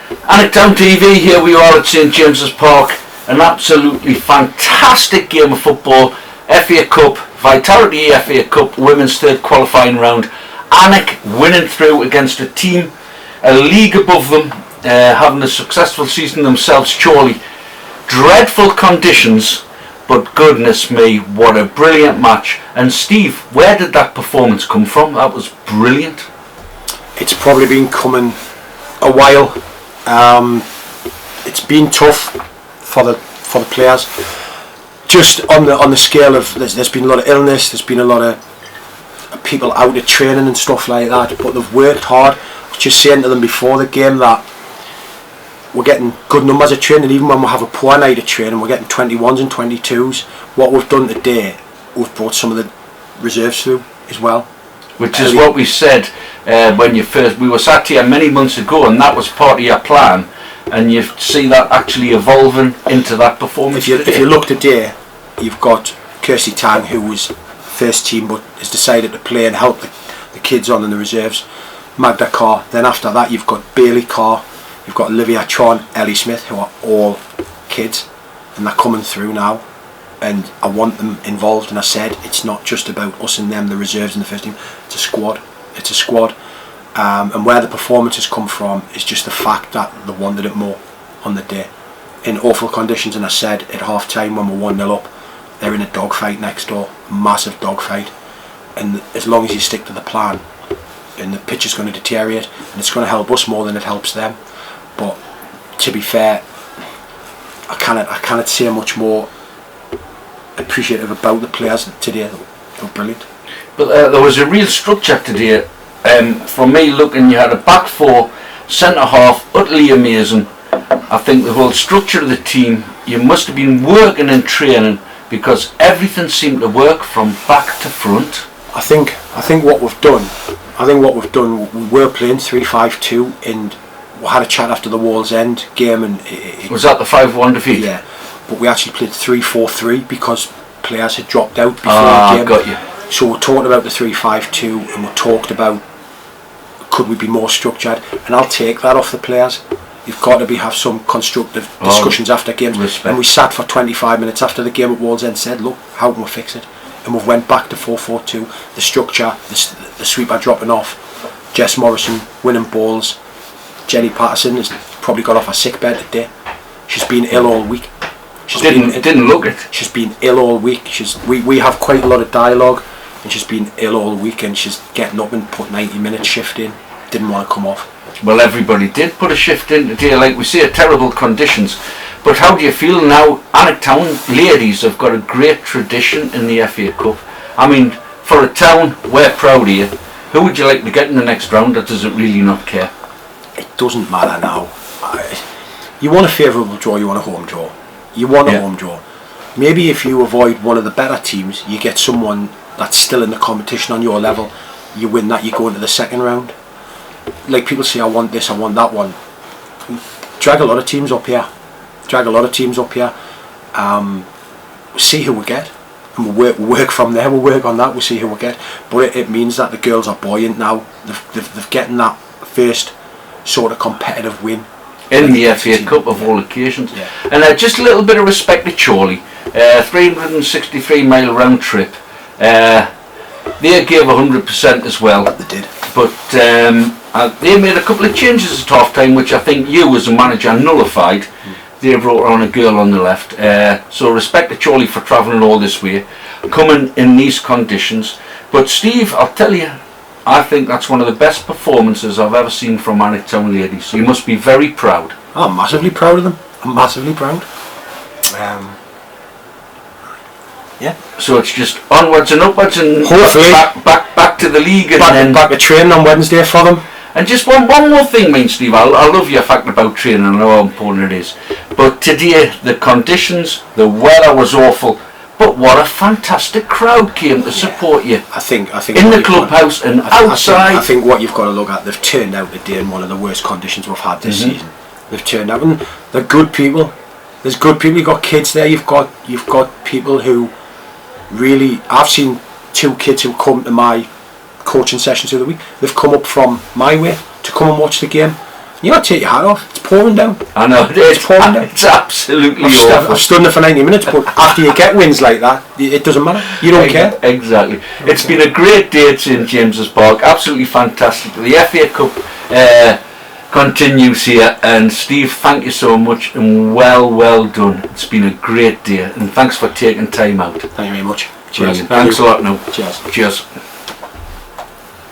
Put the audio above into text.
Annicktown TV, here we are at St James's Park. An absolutely fantastic game of football. FA Cup, Vitality FA Cup, women's third qualifying round. Alnwick winning through against a team a league above them, having a successful season themselves, Chorley. Dreadful conditions, but goodness me, what a brilliant match. And Steve, where did that performance come from? That was brilliant. It's probably been coming a while. It's been tough for the players. Just on the scale of there's been a lot of illness. There's been a lot of people out of training and stuff like that. But they've worked hard. I was just saying to them before the game that we're getting good numbers of training. Even when we have a poor night of training, we're getting 21s and 22s. What we've done today, we've brought some of the reserves through as well. Which is what we said when we were sat here many months ago, and that was part of your plan. And you see that actually evolving into that performance. If you look today, you've got Kirsty Tang, who was first team but has decided to play and help the kids on in the reserves. Magda Carr. Then after that, you've got Bailey Carr. You've got Olivia Chon, Ellie Smith, who are all kids, and they're coming through now. And I want them involved. And I said it's not just about us and them, the reserves and the first team. It's a squad. It's a squad. And where the performances come from is just the fact that they wanted it more on the day in awful conditions. And I said at half time when we're 1-0 up, they're in a dogfight next door, massive dogfight, and as long as you stick to the plan, and the pitch is going to deteriorate, and it's going to help us more than it helps them. But to be fair, I cannot say much more appreciative about the players today. They were brilliant. But there was a real structure today. From me looking, you had a back four, centre half, utterly amazing. I think the whole structure of the team, you must have been working and training, because everything seemed to work from back to front. I think what we've done, we were playing 3-5-2, and we had a chat after the Wallsend game, and was that the 5-1 defeat? Yeah, but we actually played 3-4-3 because players had dropped out before the game. Got you. So we talked about the 3-5-2, and we talked about could we be more structured, and I'll take that off the players. You've got to have some constructive discussions after games. Respect. And we sat for 25 minutes after the game at Wallsend and said, look, how can we fix it? And we've went back to 4-4-2. The structure, the sweeper dropping off, Jess Morrison winning balls. Jenny Patterson has probably got off her sick bed today. She's been ill all week. Didn't look it. She's been ill all week. We have quite a lot of dialogue, and she's been ill all week, and she's getting up and put 90-minute shift in. Didn't want to come off. Well, everybody did put a shift in today, like we say, terrible conditions. But how do you feel now? Annicktown ladies have got a great tradition in the FA Cup. I mean, for a town, we're proud of you. Who would you like to get in the next round, or does it really not care? It doesn't matter now. You want a favourable draw, you want a home draw. You want a home draw. Maybe if you avoid one of the better teams, you get someone that's still in the competition on your level, you win that, you go into the second round. Like people say, I want this, I want that one. Drag a lot of teams up here. See who we get, and we'll work from there. We'll work on that. We'll see who we get. But it means that the girls are buoyant now. They've getting that first sort of competitive win in the FA Cup of all occasions. Yeah. And just a little bit of respect to Chorley. 363-mile round trip. They gave 100% as well. They did. But they made a couple of changes at half time, which I think you as a manager nullified. They brought on a girl on the left. So respect to Chorley for travelling all this way, coming in these conditions. But Steve, I'll tell you, I think that's one of the best performances I've ever seen from Annicktown ladies. So you must be very proud. I'm massively proud of them. I'm massively proud. Yeah. So it's just onwards and upwards, and hopefully back to the league, and then back to training on Wednesday for them. And just one more thing, mate, Steve. I love your fact about training. I know how important it is. But today the conditions, the weather was awful. But what a fantastic crowd came to support you. I think in the clubhouse and outside. I think what you've got to look at, they've turned out today in one of the worst conditions we've had this season. They've turned out, and they're good people. There's good people. You've got kids there. You've got people who really. I've seen 2 kids who come to my coaching sessions through the week. They've come up from my way to come and watch the game. You got to take your hat off. It's pouring down. I know, it's pouring down. It's absolutely awful. I've stood there for 90 minutes, but after you get wins like that, it doesn't matter. You don't care. Exactly. It's been a great day at St James's Park. Absolutely fantastic. The FA Cup continues here, and Steve, thank you so much, and well done. It's been a great day, and thanks for taking time out. Thank you very much. Cheers. Thanks a lot now. Cheers. Cheers.